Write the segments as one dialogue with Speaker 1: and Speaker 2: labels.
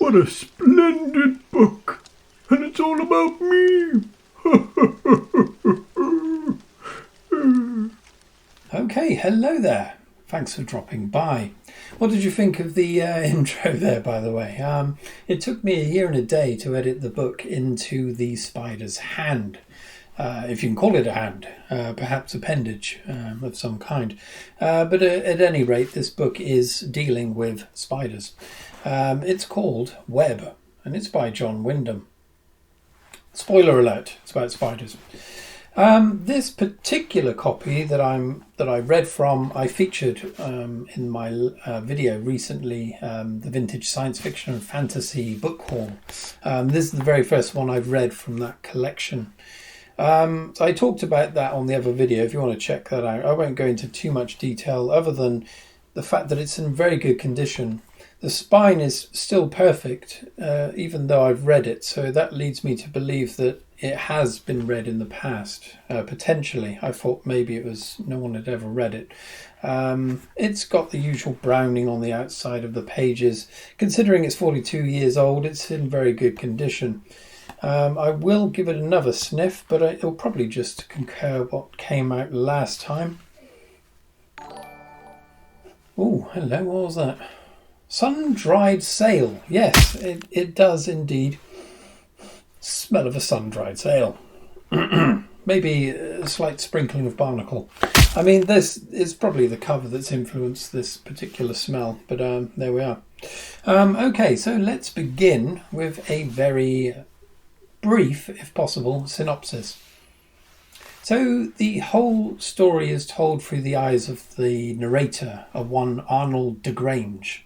Speaker 1: What a splendid book! And it's all about me!
Speaker 2: Okay, hello there. Thanks for dropping by. What did you think of the intro there, by the way? It took me a year and a day to edit the book into the spider's hand. If you can call it a hand, perhaps appendage of some kind. But at any rate, this book is dealing with spiders. It's called Web, and it's by John Wyndham. Spoiler alert, it's about spiders. This particular copy that I read from, I featured in my video recently, the Vintage Science Fiction and Fantasy Book Haul. This is the very first one I've read from that collection. So I talked about that on the other video. If you want to check that out, I won't go into too much detail other than the fact that it's in very good condition. The spine is still perfect, even though I've read it, so that leads me to believe that it has been read in the past, potentially. I thought maybe it was no one had ever read it. It's got the usual browning on the outside of the pages. Considering it's 42 years old, it's in very good condition. I will give it another sniff, but it'll probably just concur what came out last time. Oh, hello, what was that? Sun-dried sail. Yes, it does indeed smell of a sun-dried sail. Maybe a slight sprinkling of barnacle. I mean, this is probably the cover that's influenced this particular smell, but there we are. Okay, so let's begin with a very brief, if possible, synopsis. So the whole story is told through the eyes of the narrator, of one Arnold DeGrange.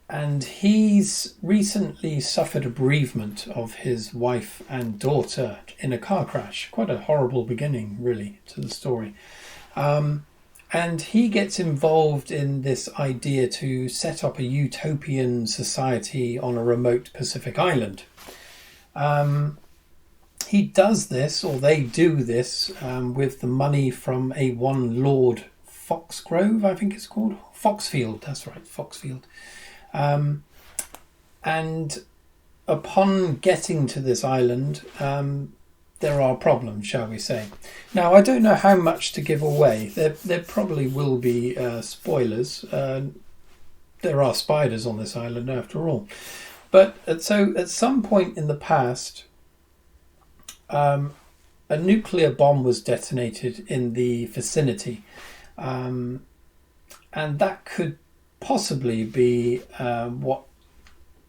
Speaker 2: And he's recently suffered a bereavement of his wife and daughter in a car crash. Quite a horrible beginning, really, to the story. And he gets involved in this idea to set up a utopian society on a remote Pacific island. He does this, or they do this, with the money from a one Lord Foxgrove, I think it's called. Foxfield, that's right, Foxfield. And upon getting to this island, there are problems, shall we say. Now, I don't know how much to give away. There probably will be spoilers. There are spiders on this island, after all. But so at some point in the past, a nuclear bomb was detonated in the vicinity. And that could possibly be what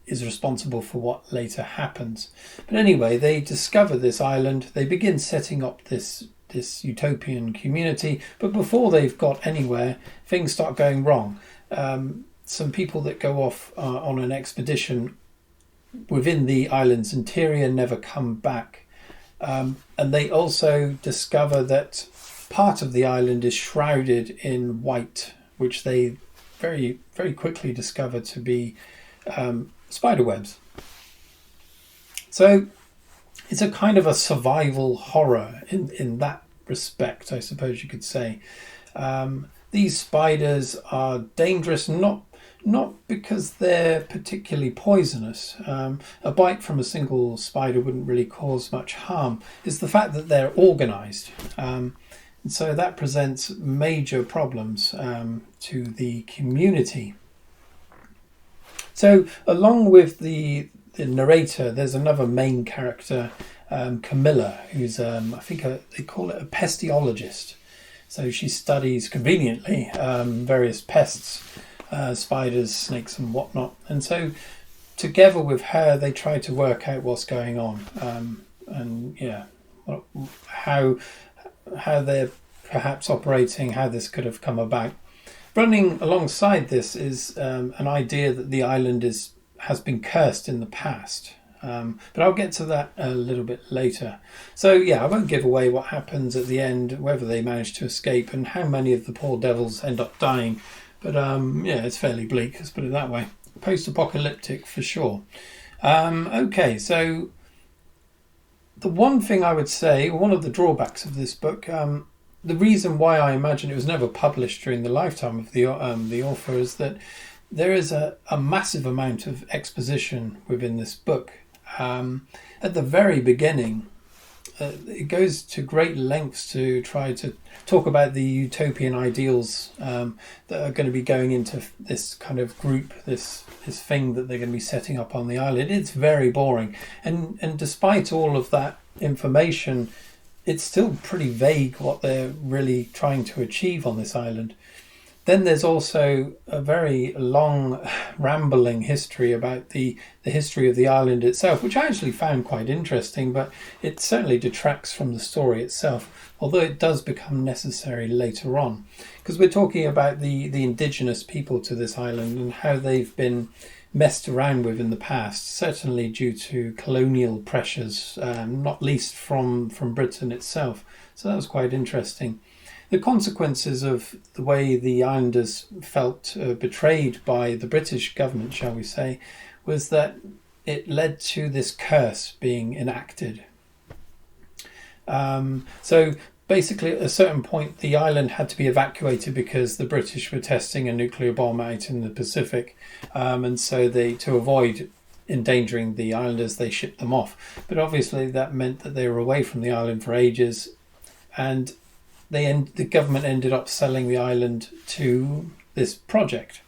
Speaker 2: is responsible for what later happens. But anyway, they discover this island. They begin setting up this utopian community. But before they've got anywhere, things start going wrong. Some people that go off on an expedition within the island's interior never come back. And they also discover that part of the island is shrouded in white, which they very, very quickly discover to be spider webs. So it's a kind of a survival horror in that respect, I suppose you could say. These spiders are dangerous, not because they're particularly poisonous. A bite from a single spider wouldn't really cause much harm. It's the fact that they're organised. And so that presents major problems to the community. So along with the narrator, there's another main character, Camilla, who's, I think they call it a pestiologist. So she studies, conveniently, various pests, spiders, snakes and whatnot. And so together with her, they try to work out what's going on. How they're perhaps operating, how this could have come about. Running alongside this is an idea that the island has been cursed in the past. But I'll get to that a little bit later. So yeah, I won't give away what happens at the end, whether they manage to escape and how many of the poor devils end up dying. But yeah, it's fairly bleak, let's put it that way. Post-apocalyptic for sure. Okay, so the one thing I would say, one of the drawbacks of this book, the reason why I imagine it was never published during the lifetime of the author is that there is a massive amount of exposition within this book. At the very beginning, it goes to great lengths to try to talk about the utopian ideals that are going to be going into this kind of group, this thing that they're going to be setting up on the island. It's very boring, and despite all of that information, it's still pretty vague what they're really trying to achieve on this island. Then there's also a very long, rambling history about the history of the island itself, which I actually found quite interesting, but it certainly detracts from the story itself, although it does become necessary later on. Because we're talking about the indigenous people to this island and how they've been messed around with in the past, certainly due to colonial pressures, not least from Britain itself. So that was quite interesting. The consequences of the way the islanders felt betrayed by the British government, shall we say, was that it led to this curse being enacted. So basically, at a certain point, the island had to be evacuated because the British were testing a nuclear bomb out in the Pacific. And so to avoid endangering the islanders, they shipped them off. But obviously that meant that they were away from the island for ages, and the government ended up selling the island to this project.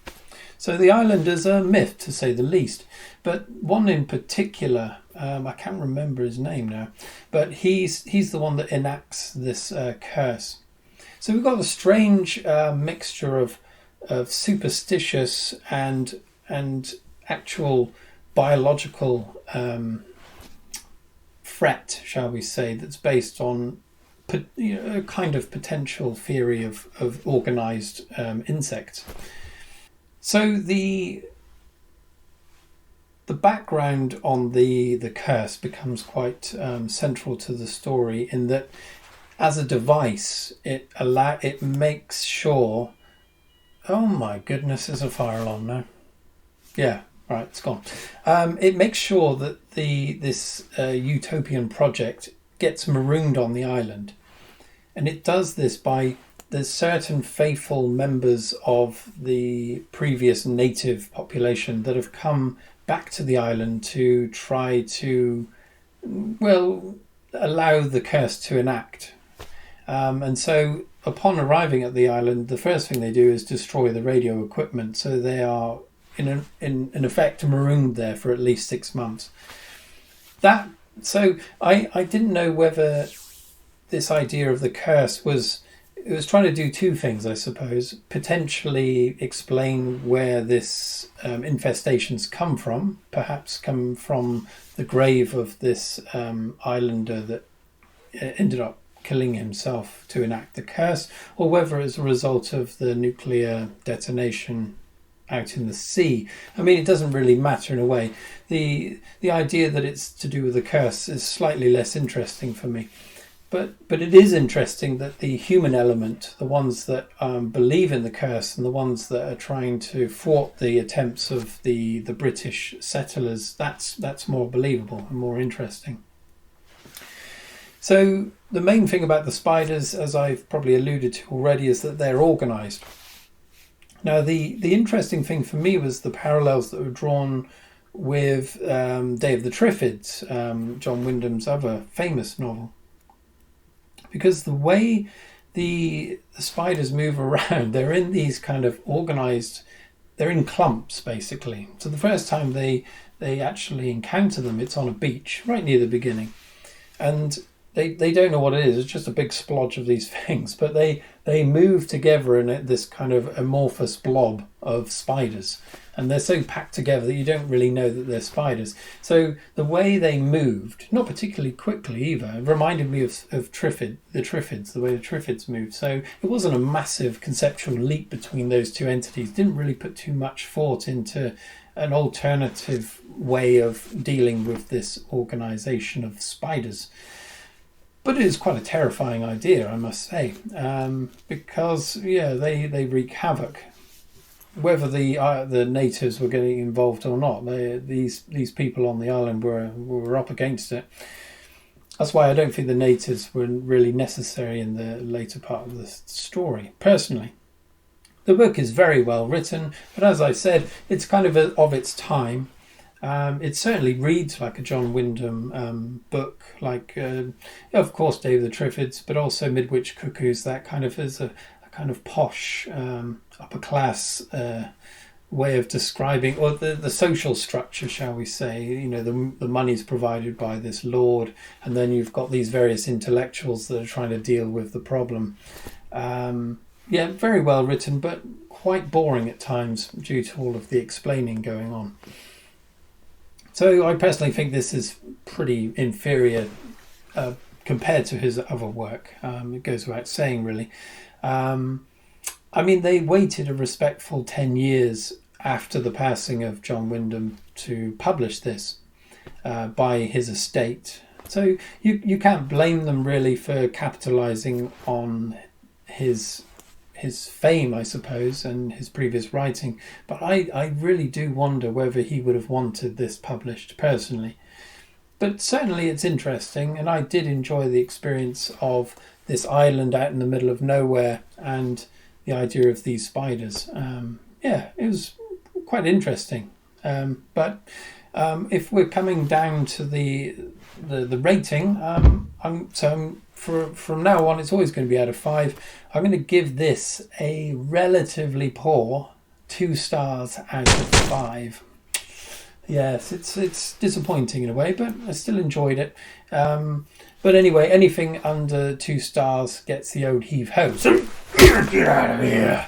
Speaker 2: So the island is a myth, to say the least. But one in particular, I can't remember his name now, but he's the one that enacts this curse. So we've got a strange mixture of superstitious and actual biological threat, shall we say, that's based on a kind of potential theory of organised insects. So the background on the curse becomes quite central to the story, in that as a device it makes sure. Oh my goodness, there's a fire alarm now. Yeah, right, it's gone. It makes sure that this utopian project gets marooned on the island. And it does this by there's certain faithful members of the previous native population that have come back to the island to try to, allow the curse to enact. And so upon arriving at the island, the first thing they do is destroy the radio equipment. So they are, in effect, marooned there for at least 6 months. So I didn't know whether this idea of the curse was trying to do two things, I suppose. Potentially explain where this infestations come from, perhaps come from the grave of this islander that ended up killing himself to enact the curse, or whether it's a result of the nuclear detonation out in the sea. I mean, it doesn't really matter in a way. The idea that it's to do with the curse is slightly less interesting for me. But it is interesting that the human element, the ones that believe in the curse and the ones that are trying to thwart the attempts of the British settlers, that's more believable and more interesting. So the main thing about the spiders, as I've probably alluded to already, is that they're organised. Now the interesting thing for me was the parallels that were drawn with Day of the Triffids, John Wyndham's other famous novel. Because the way the spiders move around, they're in these kind of organised, they're in clumps basically. So the first time they actually encounter them, it's on a beach right near the beginning. And they don't know what it is, it's just a big splodge of these things, but they move together in this kind of amorphous blob of spiders. And they're so packed together that you don't really know that they're spiders. So the way they moved, not particularly quickly either, reminded me of the Triffids, the way the Triffids moved. So it wasn't a massive conceptual leap between those two entities. Didn't really put too much thought into an alternative way of dealing with this organisation of spiders. But it is quite a terrifying idea, I must say, because they wreak havoc. Whether the natives were getting involved or not, these people on the island were up against it. That's why I don't think the natives were really necessary in the later part of the story. Personally, The book is very well written, but as I said, it's kind of its time. It certainly reads like a John Wyndham book, like, of course, Dave the Triffids, but also Midwich Cuckoos. That kind of is a kind of posh, upper class way of describing, or the social structure, shall we say. You know, the money's provided by this lord, and then you've got these various intellectuals that are trying to deal with the problem. Yeah, very well written, but quite boring at times due to all of the explaining going on. So I personally think this is pretty inferior compared to his other work. It goes without saying, really. I mean, they waited a respectful 10 years after the passing of John Wyndham to publish this by his estate. So you can't blame them really for capitalising on his fame, I suppose, and his previous writing. But I really do wonder whether he would have wanted this published personally. But certainly it's interesting, and I did enjoy the experience of this island out in the middle of nowhere and the idea of these spiders. Yeah, it was quite interesting. But if we're coming down to the rating, from now on, it's always going to be out of 5. I'm going to give this a relatively poor 2 stars out of 5. Yes, it's disappointing in a way, but I still enjoyed it. But anyway, anything under 2 stars gets the old heave ho. So get out of here.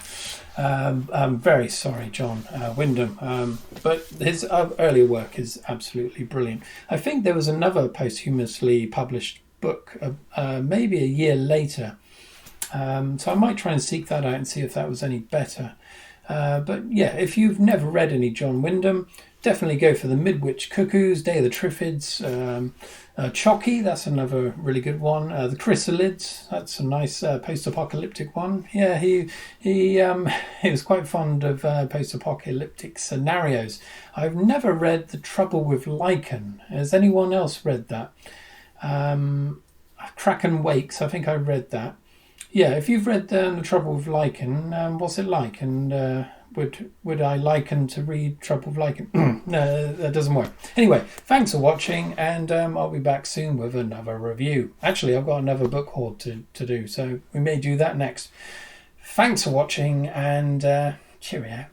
Speaker 2: I'm very sorry, John Wyndham, but his earlier work is absolutely brilliant. I think there was another posthumously published book maybe a year later, so I might try and seek that out and see if that was any better. But yeah, if you've never read any John Wyndham, definitely go for the Midwich Cuckoos, Day of the Triffids, Chocky, that's another really good one. The Chrysalids, that's a nice post-apocalyptic one. Yeah, he was quite fond of post-apocalyptic scenarios. I've never read The Trouble with Lichen. Has anyone else read that? Kraken Wakes, I think I read that. Yeah, if you've read The Trouble with Lichen, what's it like? And would I liken to read Trouble with Lichen? No, that doesn't work. Anyway, thanks for watching, and I'll be back soon with another review. Actually, I've got another book haul to do, so we may do that next. Thanks for watching, and cheerio.